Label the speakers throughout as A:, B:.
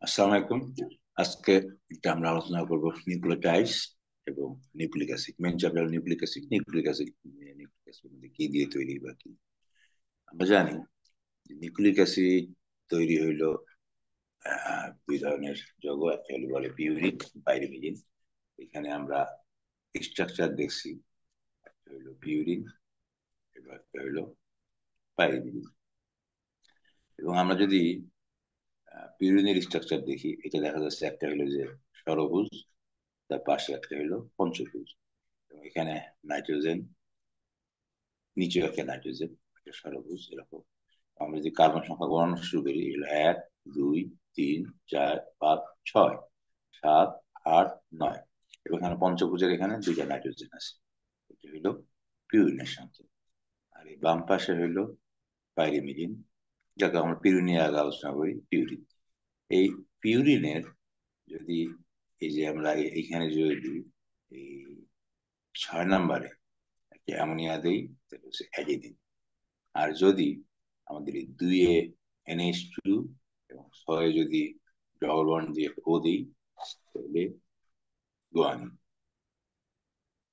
A: আসসালামু আলাইকুম। আজকে আমরা আলোচনা করব নিউক্লিওটাইডস এবং nucleic acid. Main chapter nucleic acid. Nucleic acid মধ্যে কি দিয়ে তৈরি বা কি আমরা জানি। নিউক্লিক অ্যাসিড তৈরি হইলো দুই ধরনের যৌগ। একটা হলো বলে পিউরিন, পাইরিমিডিন। এখানে আমরা স্ট্রাকচার দেখছি। একটা হইলো পিউরিন এবং একটা হইলো পাইরিমিডিন। এবং আমরা যদি পিউরিনের স্ট্রাকচার দেখি, এটা দেখা যাচ্ছে একটা হলো যে ষড়ভুজ, তার পাশে একটা হলো পঞ্চভুজ। এবং এখানে নাইট্রোজেন, নিচেও একটা নাইট্রোজেন, একটা ষড়ভুজ এরকম। আমরা যদি কার্বন সংখ্যা গণনা শুরু করি, এগুলো 1, 2, 3, 4, 5, 6, 7, 8, 9। এবং এখানে পঞ্চভুজের এখানে দুইটা নাইট্রোজেন আছে। এটা হইলো পিউরিনের সংখ্যা। আর এই বাম পাশে হইলো পাইরিমিডিন, যাকে আমরা পিউরিন নিয়ে আগে আলোচনা করি, পিউরিন। এই পিউরিনের যদি এই যে আমরা এইখানে যদি এই 6 নম্বরে একটা অ্যামোনিয়া দেই, তাহলে হচ্ছে অ্যাডিনিন। আর যদি আমাদের এই 2-এ NH2 এবং 6-এ যদি ডবল বন্ড দিয়ে ও দিই, তাহলে গুয়ানিন।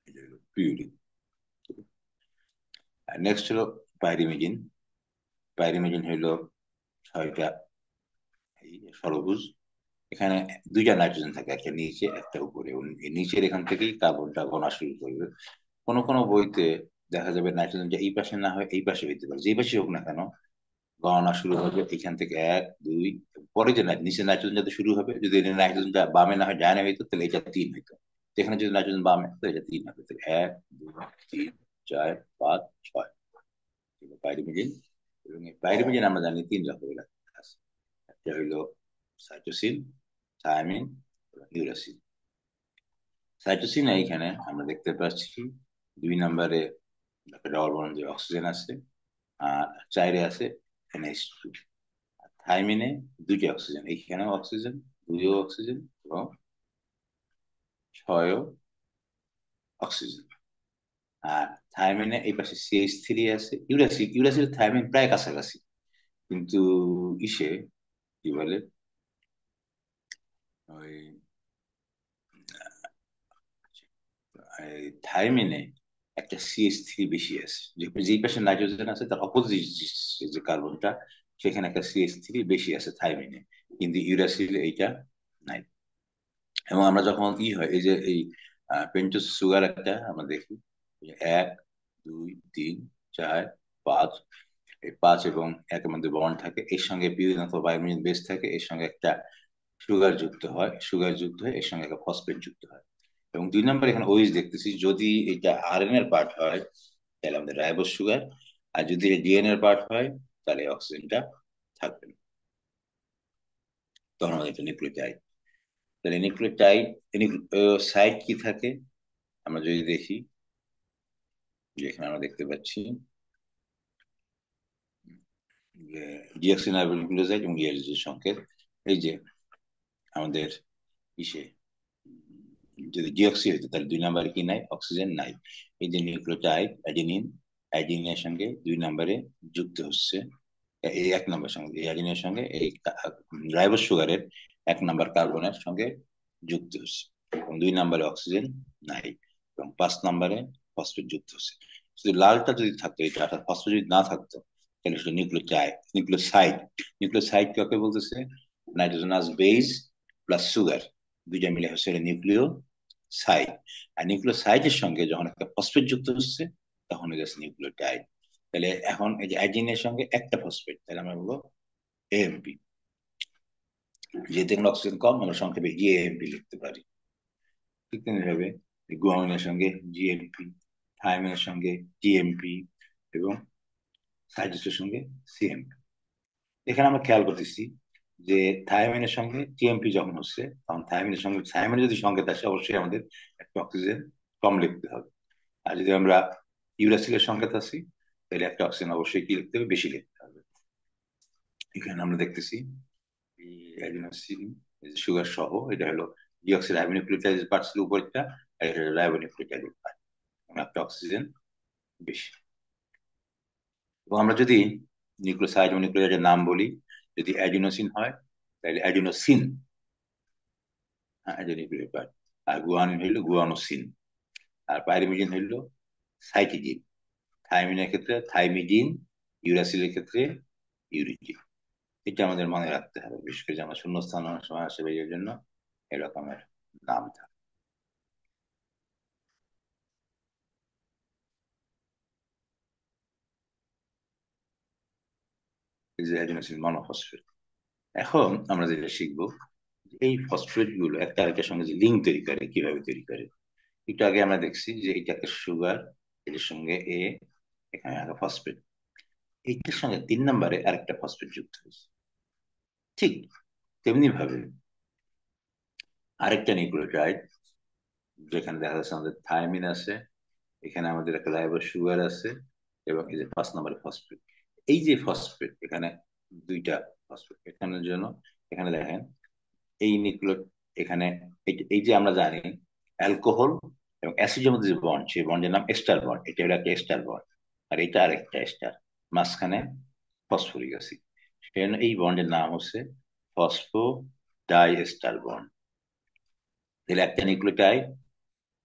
A: এটা হলো পিউরিন। আর নেক্সট হলো পাইরিমিডিন। পাইরিমিডিন হলো 6টা এই ষড়ভুজ। এখানে দুইটা নাইট্রোজেন থাকে, একটা নিচে একটা উপরে। এবং এই নিচের এখান থেকেই কার্বনটা গোনা শুরু করবে। কোনো কোনো বইতে দেখা যাবে নাইট্রোজেনটা এই পাশে না হয় এই পাশে হইতে পারে, যে পাশে হোক না কেন গণনা শুরু হবে এখান থেকে 1, 2। পরে যে নিচে নাইট্রোজেন যাতে শুরু হবে, যদি নাইট্রোজেনটা বামে না হয় ডানে হইতো, তাহলে এটা 3 হইতো। এখানে যদি নাইট্রোজেন বামে, তো এটা 3 হবে। তাহলে 1, 2, 3, 4, 5, 6 পাইরিমিডিন। এবং এই পাইরিমিডিন আমরা জানি 3 রকমের আছে। একটা হইলো সাইটোসিন, থায়ামিন, ইউরাসিন। সাইটোসিন এইখানে আমরা দেখতে পাচ্ছি 2 নম্বরে ডবল বন্ড যে অক্সিজেন আছে, আর 4-এ আছে NH2। থাইমিনে 2টি অক্সিজেন, এইখানেও অক্সিজেন, 2-এও অক্সিজেন এবং 6-এও অক্সিজেন। আর থাইমিনে এই পাশে CH3 আছে। ইউরাসিল ইউরাসিল থাইমিন প্রায় কাছাকাছি, কিন্তু ইসে কি বলে ওই থাইমিনে একটা CH3 বেশি আছে। যেই পাশে নাইট্রোজেন আছে তার অপোজিট যে কার্বনটা, সেখানে একটা CH3 বেশি আছে থাইমিনে, কিন্তু ইউরাসিল এইটা নাই। এবং আমরা যখন হয় এই যে এই পেন্টোজ সুগার একটা আমরা দেখি, এই যে 1, 2, 3, 4, 5। এই 5 এবং 1-এর মধ্যে বন্ড থাকে, এর সঙ্গে পিউরিন অথবা বায়োমিন বেস থাকে, এর সঙ্গে একটা সুগার যুক্ত হয়, সুগার যুক্ত হয়ে এর সঙ্গে একটা ফসফেট যুক্ত হয়। এবং 2 নম্বর এখানে ওইস দেখতেছি, যদি এটা RNA এর পার্ট হয় তাহলে আমাদের রাইবোজ সুগার, আর যদি DNA এর পার্ট হয় তাহলে অক্সিজেনটা থাকবে না, তখন আমাদের এটা নিউক্লিওটাইড। তাহলে নিউক্লিওটাইড সাইড কি থাকে আমরা যদি দেখি, যেখানে আমরা দেখতে পাচ্ছি যে ডিঅক্সিরাইবোনুক্লিওসাইড এবং ডিআইজি সংকেত। এই যে আমাদের ইসে যদি ডিঅক্সি হইতো তাহলে 2 নম্বরে কি নাই, অক্সিজেন নাই। এই যে নিউক্লিওটাইড অ্যাডিনিন, অ্যাডিনিনের সঙ্গে 2 নম্বরে যুক্ত হচ্ছে। এই 1 নম্বর সঙ্গে এই অ্যাডিনের সঙ্গে এই রাইবোজ সুগারের 1 নম্বর কার্বনের সঙ্গে যুক্ত হচ্ছে, এবং 2 নম্বরে অক্সিজেন নাই। এবং 5 নম্বরে ফসফেট যুক্ত হচ্ছে। শুধু লালটা যদি থাকতো, এটা অর্থাৎ ফসফেট যদি না থাকতো, তাহলে সেটা নিউক্লিওটাইড, নিউক্লিওসাইড। নিউক্লিওসাইড কাকে বলতেছে? নাইট্রোজেনাস বেস প্লাস সুগার, দুইটা মিলে হচ্ছে নিউক্লিও সাইড। আর নিউক্লিওসাইডের সঙ্গে যখন একটা ফসফেট যুক্ত হচ্ছে, তখন হয়ে যাচ্ছে নিউক্লিওটাইড। তাহলে এখন এই যে অ্যাডিনের সঙ্গে একটা ফসফেট, তাহলে আমরা বলবো AMP। যেহেতু এখানে অক্সিজেন কম, আমরা সংক্ষেপে GAMP লিখতে পারি। ঠিক তেমনি ভাবে গুয়ানিনের সঙ্গে GMP, থায়ামিনের সঙ্গে TMP এবং সাইটোসের সঙ্গে CMP। এখানে আমরা খেয়াল করতেছি যে থায়ামিনের সঙ্গে TMP যখন হচ্ছে, তখন থায়ামিনের সঙ্গে থায়ামিনের যদি সংকেত আসে, অবশ্যই আমাদের একটা অক্সিজেন কম লিখতে হবে। আর যদি আমরা ইউরাসিলের সংকেত আসি, তাহলে একটা অক্সিজেন অবশ্যই কি লিখতে হবে, বেশি লিখতে হবে। এখানে আমরা দেখতেছি অ্যাডিনোসিন সুগার সহ, এটা হলো ডিঅক্সিরাইবোনিউক্লিওটাইড পার্টস এর উপরটা, আর এটা হলো রাইবোনিউক্লিওটাইড পার্ট, একটা অক্সিজেন বেশি। এবং আমরা যদি নিউক্লিওসাইড এবং নিউক্লিওটাইডের নাম বলি, যদি অ্যাডিনোসিন হয় তাহলে অ্যাডিনোসিন, হ্যাঁ অ্যাডিনোক্লিওটাইড। আর গুয়ানিন হইলো গুয়ানোসিন। আর পাইরিমিডিন হইলো সাইটিডিন। থাইমিনের ক্ষেত্রে থাইমিডিন, ইউরাসিলের ক্ষেত্রে ইউরিডিন। এটা আমাদের মনে রাখতে হবে, বিশেষ করে যেমন শূন্যস্থান অনেক সময় আসে এই জন্য এরকমের নাম থাকে। এই যে অ্যাডিনোসিন মনোফসফেট। এখন আমরা যেটা শিখবো, এই ফসফেট গুলো একটা আরেকটার সঙ্গে যে লিঙ্ক তৈরি করে, কিভাবে তৈরি করে। একটু আগে আমরা দেখছি যে এটা একটা সুগার, এটার সঙ্গে এখানে একটা ফসফেট, এইটার সঙ্গে 3 নম্বরে আরেকটা ফসফেট যুক্ত হয়েছে। ঠিক তেমনি ভাবে আরেকটা নিউক্লিওটাইড, যেখানে দেখা যাচ্ছে আমাদের থায়ামিন আছে, এখানে আমাদের একটা রাইবোজ সুগার আছে, এবং এই যে 5 নম্বরে ফসফেট। এই যে ফসফেট, এখানে দুইটা ফসফেট এখানের জন্য, এখানে দেখেন এই নিউক্লিও, এখানে এই যে আমরা জানি অ্যালকোহল এবং অ্যাসিডের মধ্যে যে বন্ড, সেই বন্ডের নাম এস্টার বন্ড। এটা হলো একটা এস্টার বন্ড, আর এটা আরেকটা এস্টার, মাঝখানে ফসফরিক অ্যাসিড। সেজন্য এই বন্ডের নাম হচ্ছে ফসফো ডাই এস্টার বন্ড। তাহলে একটা নিউক্লিওটাইড,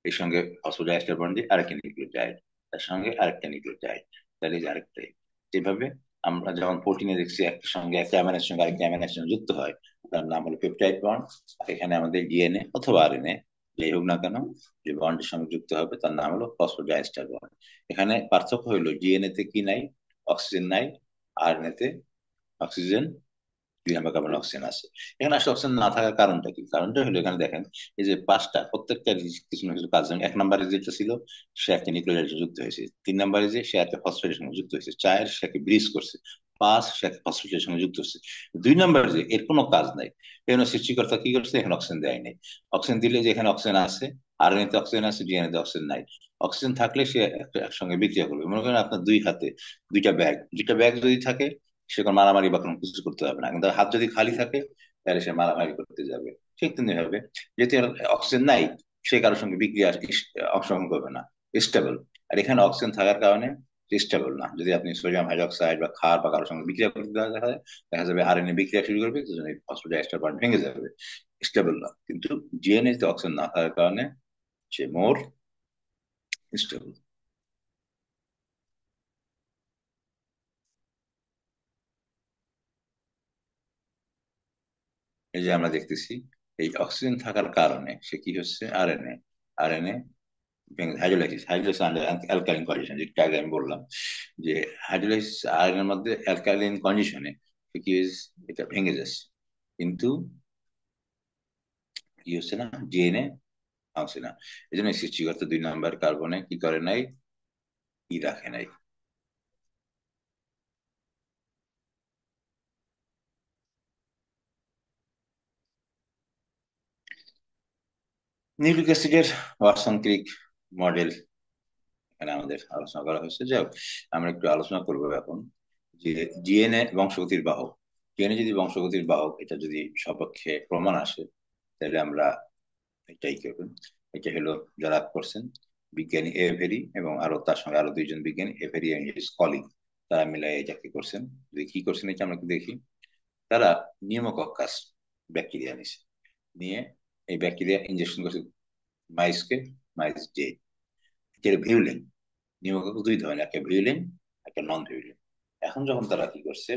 A: এর সঙ্গে ফসফোডাইএস্টার বন্ড দিয়ে আরেকটা নিউক্লিওটাইড, তার সঙ্গে আরেকটা নিউক্লিওটাইড, তাহলে এই যে আরেকটাই। যেভাবে আমরা যেমন প্রোটিনে দেখছি একটার সঙ্গে একটা অ্যামাইনো অ্যাসিডের সঙ্গে আরেকটা অ্যামাইনো অ্যাসিড যুক্ত হয়, তার নাম হলো পেপটাইড বন্ড। আর এখানে আমাদের ডিএনএ অথবা আরএনএ, যাই হোক না কেন, যে বন্ডের সঙ্গে যুক্ত হবে তার নাম হলো ফসফোডাইএস্টার বন্ড। এখানে পার্থক্য হলো ডিএনএ তে কি নাই, অক্সিজেন নাই, আরএনএ তে অক্সিজেন, 2 নম্বর কার্বন অক্সিজেন আছে। এখানে আসলে অক্সিজেন না থাকার কারণটা কি? কারণটা হলো এখানে দেখেন এই যে পাঁচটা, প্রত্যেকটা কিছু না কিছু কাজ, যেমন 1 নম্বরে যেটা ছিল সে একটা নিউক্লিওটাইড যুক্ত হয়েছে, 3 নম্বরে যে সে একটা ফসফেটের সঙ্গে যুক্ত হয়েছে, 4 সে একটা ব্রিজ করছে, 5 সে একটা ফসফেটের সঙ্গে যুক্ত হচ্ছে, 2 নম্বরে যে এর কোনো কাজ নাই। এখানে সৃষ্টিকর্তা কি করছে, এখানে অক্সিজেন দেয় নাই। অক্সিজেন দিলে যে এখানে অক্সিজেন আছে, আর এতে অক্সিজেন আছে, ডিএনএ তে অক্সিজেন নাই। অক্সিজেন থাকলে সে একসঙ্গে বিক্রিয়া করবে। মনে করেন আপনার দুই হাতে দুইটা ব্যাগ যদি থাকে, সে কোনো মারামারি বা কোনো কিছু করতে হবে না, কিন্তু হাত যদি খালি থাকে তাহলে সে মারামারি করতে যাবে। ঠিক তেমনি ভাবে যেহেতু এর অক্সিজেন নাই, সে কারোর সঙ্গে বিক্রিয়া অংশগ্রহণ করবে না, স্টেবল। আর এখানে অক্সিজেন থাকার কারণে স্টেবল না। যদি আপনি সোডিয়াম হাইড্রোক্সাইড বা ক্ষার বা কারোর সঙ্গে বিক্রিয়া করতে দেখা যায়, দেখা যাবে আরএনএ বিক্রিয়া শুরু করবে, ফসফোডাইএস্টার বন্ড ভেঙে যাবে, স্টেবল না। কিন্তু ডিএনএ তে অক্সিজেন না থাকার কারণে সে মোর স্টেবল। এই যে আমরা দেখতেছি এই অক্সিজেন থাকার কারণে সে কি হচ্ছে, RNA, RNA hydrolysis, hydrolysis alkaline condition, যেটা আগে আমি বললাম যে হাইড্রোলাইসিস আয়রনের মধ্যে অ্যালকালিন কন্ডিশনে কি হয়েছে, এটা ভেঙে যাচ্ছে। কিন্তু কি হচ্ছে না, ডিএনএ ভাঙছে না। এই জন্য সৃষ্টিকর্তা 2 নম্বর কার্বনে কি করে নাই, ই রাখে নাই। নিউক্লিক অ্যাসিডের অসান্ত্রিক মডেল এখানে আমাদের আলোচনা করা হয়েছে। যাই হোক, আমরা একটু আলোচনা করবো এখন যে ডিএনএ বংশগতির বাহক। ডিএনএ যদি বংশগতির বাহক, এটা যদি সপক্ষে প্রমাণ আসে, তাহলে আমরা এটাই করবেন। এটা হলো যারা করছেন বিজ্ঞানী এভেরি, এবং আরো তার সঙ্গে আরো 2 জন বিজ্ঞানী, এভেরি এন্ড হিজ কলিগ, তারা মিলাই এটাকে করছেন। যদি কি করছেন এটা আমরা একটু দেখি। তারা নিউমোকক্কাস ব্যাকটেরিয়া নিছে, নিয়ে এই ব্যাকটেরিয়া ইনজেকশন করছে মাইসকে, মাইস ডে। এটা ভিউলেন। নিউমোকক্কাস 2 ধরনের, একটা ভিউলেন, একটা নন ভিউলেন। এখন যখন তারা কি করছে,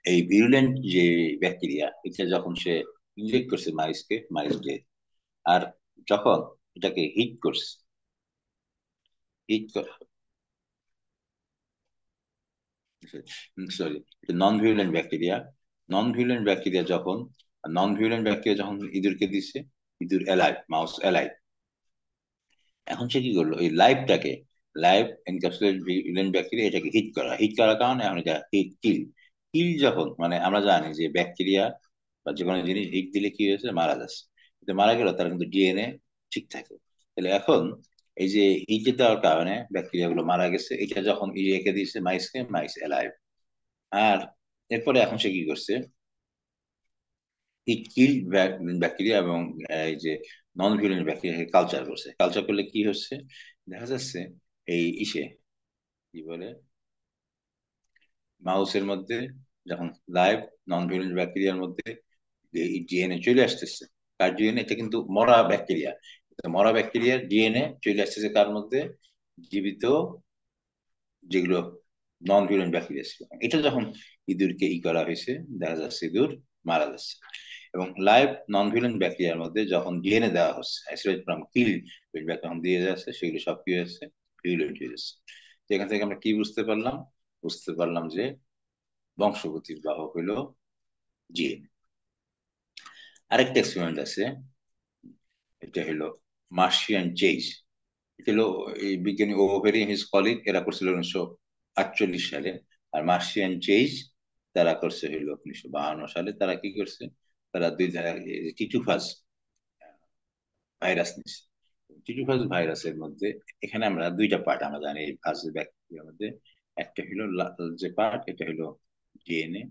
A: এই ভিউলেন্ট যে ব্যাকটেরিয়া, এটা যখন সে ইনজেক্ট করছে মাইসকে, মাইস ডে। আর যখন এটাকে হিট করছে, হিট, সরি, নন ভিউলেন্ট ব্যাকটেরিয়া, নন ভিউলেন্ট ব্যাকটেরিয়া যখন ইঁদুরকে দিচ্ছে, ইঁদুর এলাইভ, মাউস এলাইভ। এখন সে কি করলো, এই লাইভটাকে, লাইভ এনক্যাপসুলেট ভিউলেন্ট ব্যাকটেরিয়া, এটাকে হিট করার কারণে এখন এটা হিট কিল। কিল যখন, মানে আমরা জানি যে ব্যাকটেরিয়া বা যে কোনো জিনিস হিট দিলে কি হয়েছে, মারা যাচ্ছে। কিন্তু মারা গেল তার কিন্তু ডিএনএ ঠিক থাকে। তাহলে এখন এই যে হিট দেওয়ার কারণে ব্যাকটেরিয়া গুলো মারা গেছে, এটা যখন একে দিয়েছে মাইসকে, মাইস এলাইভ। আর এরপরে এখন সে কি করছে, হিট কিল ব্যাকটেরিয়া এবং এই যে নন ভিউলেন্ট ব্যাকটেরিয়াকে কালচার করছে। কালচার করলে কি হচ্ছে, দেখা যাচ্ছে এই কি বলে, মাউসের মধ্যে যখন লাইভ নন ভিরুলেন্ট ব্যাকটেরিয়ার মধ্যে ডিএনএ চলে আসতেছে, কার ডিএনএ? এটা কিন্তু মরা ব্যাকটেরিয়া, মরা ব্যাকটেরিয়ার ডিএনএ চলে আসতেছে কার মধ্যে? জীবিত যেগুলো নন ভিরুলেন্ট ব্যাকটেরিয়া ছিল। এটা যখন ইঁদুরকে করা হয়েছে, দেখা যাচ্ছে ইঁদুর মারা যাচ্ছে। এবং লাইভ নন ভিরুলেন্ট ব্যাকটেরিয়ার মধ্যে যখন ডিএনএ দেওয়া হচ্ছে, আইসোলেট ফ্রম কিল যখন দিয়ে যাচ্ছে, সেগুলো সব কি হয়েছে? ভিরুলেন্ট হয়ে যাচ্ছে। তো এখান থেকে আমরা কি বুঝতে পারলাম? বুঝতে পারলাম যে বংশগতির বাহক হলো জিএনএ। আরেকটা এক্সপেরিমেন্ট আছে, এটা হলো মার্শিয়ান চেজ। এটা হলো এই বিজ্ঞানী ওভেরি হিজ কলিগ এরা করছিল 1948 সালে। আর মার্শিয়ান চেজ তারা করছে হলো 1952 সালে। তারা কি করছে? তারা দুই টিটুফাস ভাইরাস নিচ্ছে। টিটুফাস ভাইরাসের মধ্যে এখানে আমরা দুইটা পার্ট আমরা জানি এই ফাজ ব্যাকটেরিয়ার মধ্যে। একটা হলো যে পার্ট, এটা হলো ডিএনএ,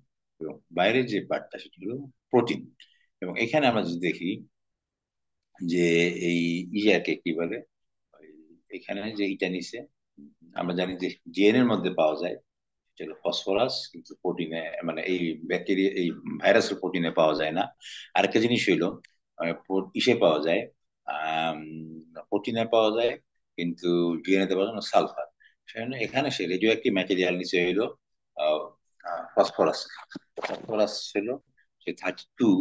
A: এবং বাইরের যে পার্টটা সেটা হলো প্রোটিন। এবং এখানে আমরা যদি দেখি যে এই ইয়াকে কি বলে, ওই এখানে যে ইটা নিছে, আমরা জানি যে ডিএনএ এর মধ্যে পাওয়া যায় সেটা হলো ফসফরাস, কিন্তু প্রোটিনে মানে এই ব্যাকটেরিয়া এই ভাইরাসের প্রোটিনে পাওয়া যায় না। আরেকটা জিনিস হইলো ইসে পাওয়া যায়, প্রোটিনে পাওয়া যায়, কিন্তু ডিএনএ তে পাওয়া যায় না সালফার। সেজন্য এখানে সে রেডিও অ্যাক্টিভ ম্যাটেরিয়াল নিচে হইলো ফসফরাস। ফসফরাস ছিল সে 32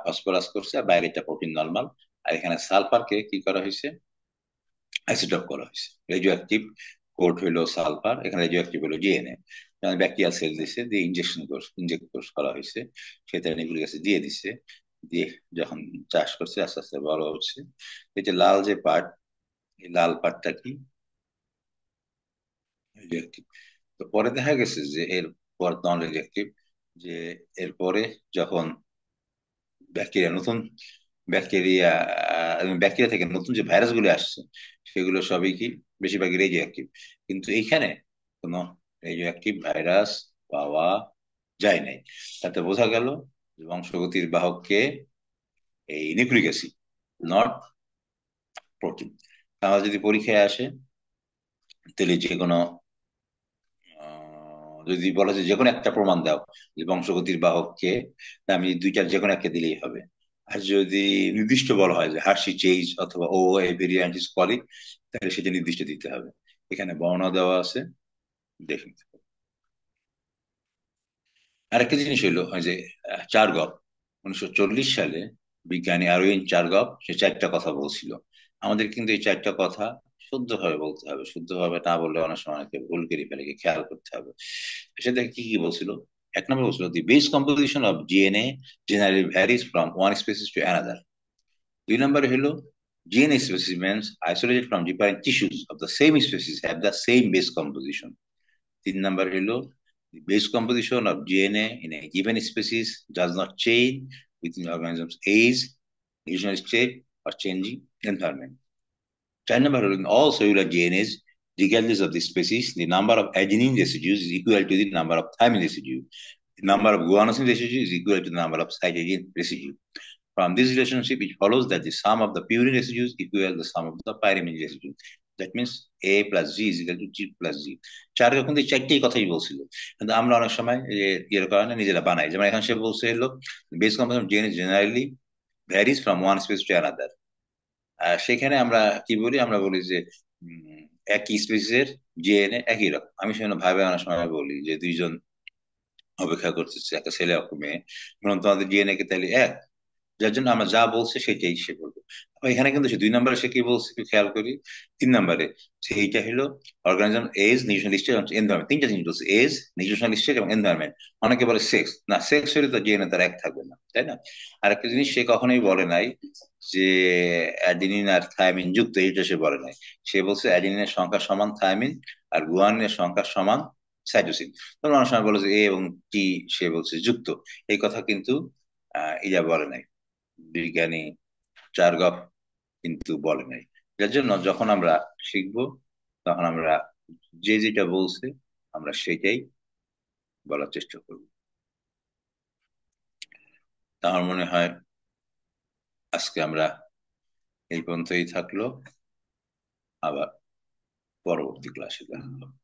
A: ফসফরাস করছে, আর বাইরেটা প্রোটিন নর্মাল। আর এখানে সালফারকে কি করা হয়েছে? আইসোটোপ করা হয়েছে। রেডিও অ্যাক্টিভ কোড হইলো সালফার, এখানে রেডিও অ্যাক্টিভ হলো ডিএনএ। ব্যাকটেরিয়াল সেল দিছে, দিয়ে ইনজেক্ট করা হয়েছে, সেটা নিউক্লিক অ্যাসিড দিয়ে দিছে। দিয়ে যখন চাষ করছে আস্তে আস্তে বড় হচ্ছে। এই যে লাল যে পার্ট, এই লাল পার্টটা কি? রেডিও। তো পরে দেখা গেছে যে এর পর নন রিজেক্টিভ, যে এরপরে যখন ব্যাকটেরিয়া নতুন ব্যাকটেরিয়া ব্যাকটেরিয়া থেকে নতুন যে ভাইরাস গুলো আসছে, সেগুলো সবই কি বেশিরভাগই রেডিও অ্যাক্টিভ। কিন্তু এইখানে কোনো রেডিও অ্যাক্টিভ ভাইরাস পাওয়া যায় নাই। তাতে বোঝা গেল যে বংশগতির বাহককে এই নিউক্লিক অ্যাসিড, নট প্রোটিন। তাহলে যদি পরীক্ষায় আসে, তাহলে যে কোনো যদি বলা যায় যে কোনো একটা প্রমাণ দাও যে বংশগতির বাহককে, তা আমি দুইটার যে কোনো একটা দিলেই হবে। আর যদি নির্দিষ্ট বলা হয় যে হার্শি চেজ অথবা ও এ ভেরিয়েন্ট ইজ কলিক, তাহলে সেটা নির্দিষ্ট দিতে হবে। এখানে বর্ণনা দেওয়া আছে, দেখে নিতে হবে। আরেকটা জিনিস হলো ওই যে চার্গপ, 1940 সালে বিজ্ঞানী আরউইন চার্গপ সে চারটা কথা বলছিল। আমাদের কিন্তু এই চারটা কথা শুদ্ধভাবে বলতে হবে, শুদ্ধভাবে না বললে অনেক সময় অনেকে ভুল করে ফেলে, খেয়াল করতে হবে। সেটা কি কি বলছিল? এক নম্বর বলছিল, দি base composition of DNA generally varies from one species to another. দুই নম্বরে হলো, DNA specimens isolated from different tissues of the same species have the same base composition. তিন নম্বর হলো, the base composition of DNA in a given species does not change within the organism's age, nutritional state, or changing environment. চার number হলো, in all cellular DNAs, regardless of the species, the number of adenine residues is equal to the number of thymine residues. The number of guanosine residues is equal to the number of cytosine residues. From this relationship, it follows that the sum of the purine residues equal the sum of the pyrimidine residues. That means A plus G is equal to G plus G. চার কিন্তু এই চারটেই কথাই বলছিল, কিন্তু আমরা অনেক সময় এর কারণে নিজেরা বানাই। যেমন এখানে সে বলছে হলো, base composition DNA generally varies from one species to another. সেখানে আমরা কি বলি? আমরা বলি যে একই স্পিসিসের ডিএনএ একই রকম। আমি সেখানে ভাবে অনেক সময় বলি যে দুইজন অপেক্ষা করতেছে, একটা ছেলে একটা মেয়ে, বলুন তোমাদের ডিএনএ কে তাহলে এক, যার জন্য আমরা যা বলছে সেটাই সে বলবে। আবার এখানে কিন্তু সে দুই নম্বরে সে কি বলছে একটু খেয়াল করি। তিন নম্বরে সে এইটা হলো organism age, nutritional state, environment. তিনটা জিনিস বলছে, এজ, নিউট্রিশনাল স্টেট এবং এনভায়রনমেন্ট। অনেকে বলে সেক্স, না সেক্স হলে তো ডিএনএ তার এক থাকবে না, তাই না? আর একটা জিনিস সে কখনোই বলে নাই যে অ্যাডিনিন আর থায়ামিন যুক্ত, এটা সে বলে নাই। সে বলছে অ্যাডিনিনের সংখ্যা সমান থায়ামিন, আর গুয়ানিনের সংখ্যা সমান সাইটোসিন। তোমরা অনেক সময় বলো যে এ এবং টি সে বলছে যুক্ত, এই কথা কিন্তু ইয়া বলে নাই, বিজ্ঞানী চার্গপ কিন্তু বলে নাই। যার জন্য যখন আমরা শিখবো, তখন আমরা যে যেটা বলছে আমরা সেটাই বলার চেষ্টা করব। আমার মনে হয় আজকে আমরা এই পর্যন্তই থাকলো, আবার পরবর্তী ক্লাসে দেখা হবে।